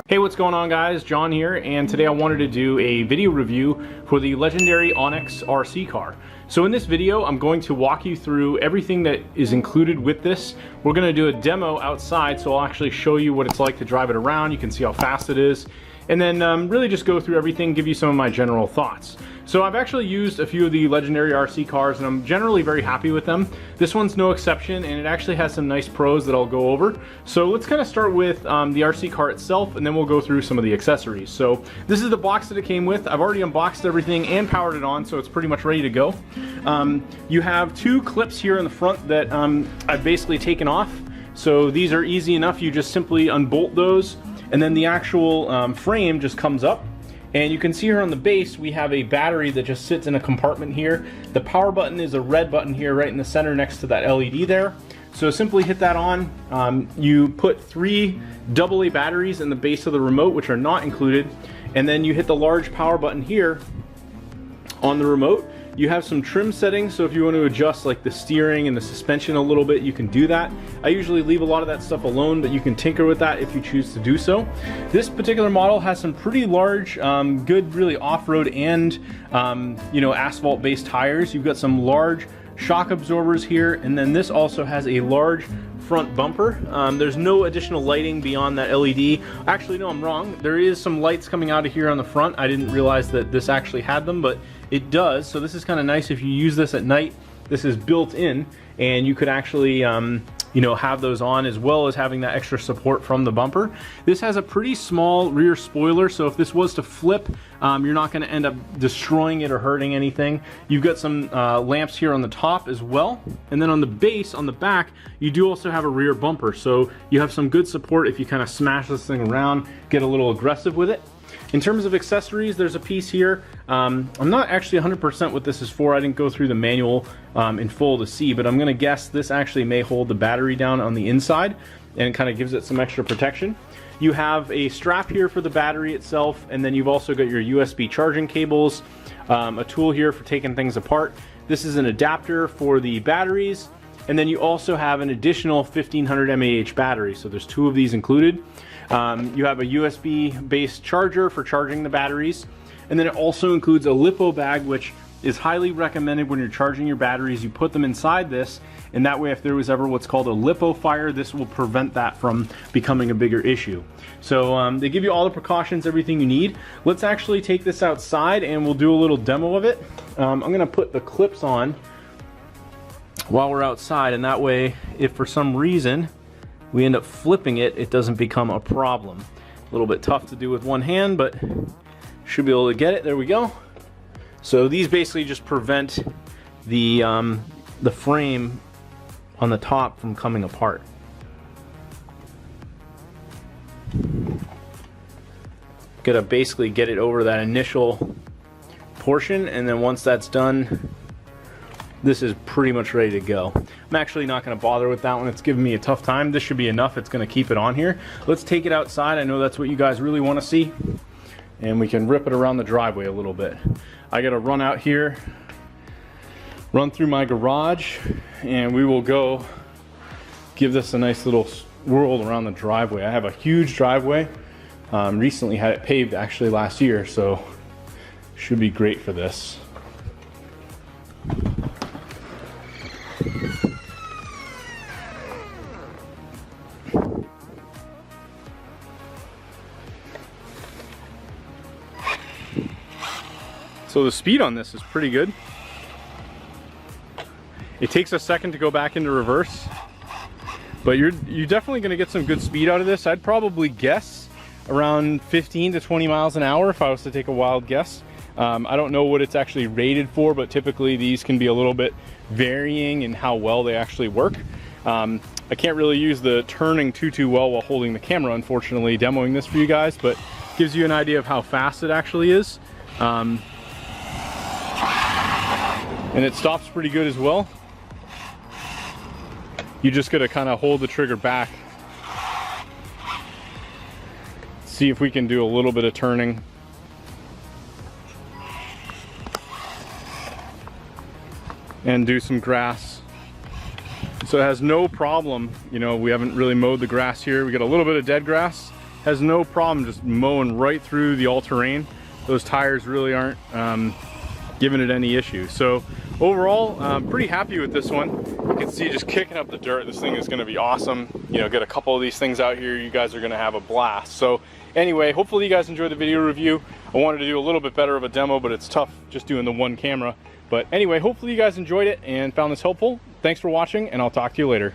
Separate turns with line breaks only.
Hey, what's going on guys? John here, and today I wanted to do a video review for the legendary Onyx RC car. So in this video, I'm going to walk you through everything that is included with this. We're going to do a demo outside, so I'll actually show you what it's like to drive it around. You can see how fast it is, and then really just go through everything, give you some of my general thoughts. So I've actually used a few of the legendary RC cars and I'm generally very happy with them. This one's no exception, and it actually has some nice pros that I'll go over. So let's kind of start with the RC car itself, and then we'll go through some of the accessories. So this is the box that it came with. I've already unboxed everything and powered it on, so it's pretty much ready to go. You have two clips here in the front that I've basically taken off. So these are easy enough. You just simply unbolt those, and then the actual frame just comes up. And you can see here on the base we have a battery that just sits in a compartment here. The power button is a red button here right in the center next to that LED there. So simply hit that on. You put 3 AA batteries in the base of the remote, which are not included, and then you hit the large power button here on the remote. You have some trim settings, so if you want to adjust like the steering and the suspension a little bit, you can do that. I usually leave a lot of that stuff alone, but you can tinker with that if you choose to do so. This particular model has some pretty large, good really off-road and asphalt based tires. You've got some large shock absorbers here, and then this also has a large front bumper. There's no additional lighting beyond that LED. Actually, no, I'm wrong. There is some lights coming out of here on the front. I didn't realize that this actually had them, but it does. So this is kind of nice if you use this at night. This is built in, and you could actually have those on, as well as having that extra support from the bumper. This has a pretty small rear spoiler, so if this was to flip, you're not going to end up destroying it or hurting anything. You've got some lamps here on the top as well, and then on the base, on the back, you do also have a rear bumper, so you have some good support if you kind of smash this thing around, get a little aggressive with it. In terms of accessories, there's a piece here. I'm not actually 100% what this is for. I didn't go through the manual in full to see, but I'm going to guess this actually may hold the battery down on the inside and kind of gives it some extra protection. You have a strap here for the battery itself, and then you've also got your USB charging cables, a tool here for taking things apart. This is an adapter for the batteries, and then you also have an additional 1500 mAh battery, so there's 2 of these included. You have a USB based charger for charging the batteries, and then it also includes a LiPo bag, which is highly recommended when you're charging your batteries. You put them inside this, and that way if there was ever what's called a LiPo fire, this will prevent that from becoming a bigger issue. So they give you all the precautions, everything you need. Let's actually take this outside and we'll do a little demo of it. I'm going to put the clips on while we're outside, and that way if for some reason we end up flipping it, it doesn't become a problem. A little bit tough to do with one hand, but should be able to get it. There we go. So these basically just prevent the frame on the top from coming apart. Gotta basically get it over that initial portion, and then once that's done, this is pretty much ready to go. I'm actually not going to bother with that one. It's giving me a tough time. This should be enough. It's going to keep it on here. Let's take it outside. I know that's what you guys really want to see. And we can rip it around the driveway a little bit. I got to run out here, run through my garage, and we will go give this a nice little whirl around the driveway. I have a huge driveway. Recently had it paved actually last year, so should be great for this. So the speed on this is pretty good. It takes a second to go back into reverse, but you're definitely going to get some good speed out of this. I'd probably guess around 15 to 20 miles an hour if I was to take a wild guess. I don't know what it's actually rated for, but typically these can be a little bit varying in how well they actually work. I can't really use the turning too well while holding the camera, unfortunately, demoing this for you guys, but gives you an idea of how fast it actually is. And it stops pretty good as well. You just gotta kind of hold the trigger back. See if we can do a little bit of turning. And do some grass. So it has no problem, you know, we haven't really mowed the grass here. We got a little bit of dead grass, has no problem just mowing right through the all-terrain. Those tires really aren't giving it any issue. So overall, pretty happy with this one. You can see just kicking up the dirt. This thing is gonna be awesome. You know, get a couple of these things out here, you guys are gonna have a blast. So anyway, hopefully you guys enjoyed the video review. I wanted to do a little bit better of a demo, but it's tough just doing the one camera. But anyway, hopefully you guys enjoyed it and found this helpful. Thanks for watching, and I'll talk to you later.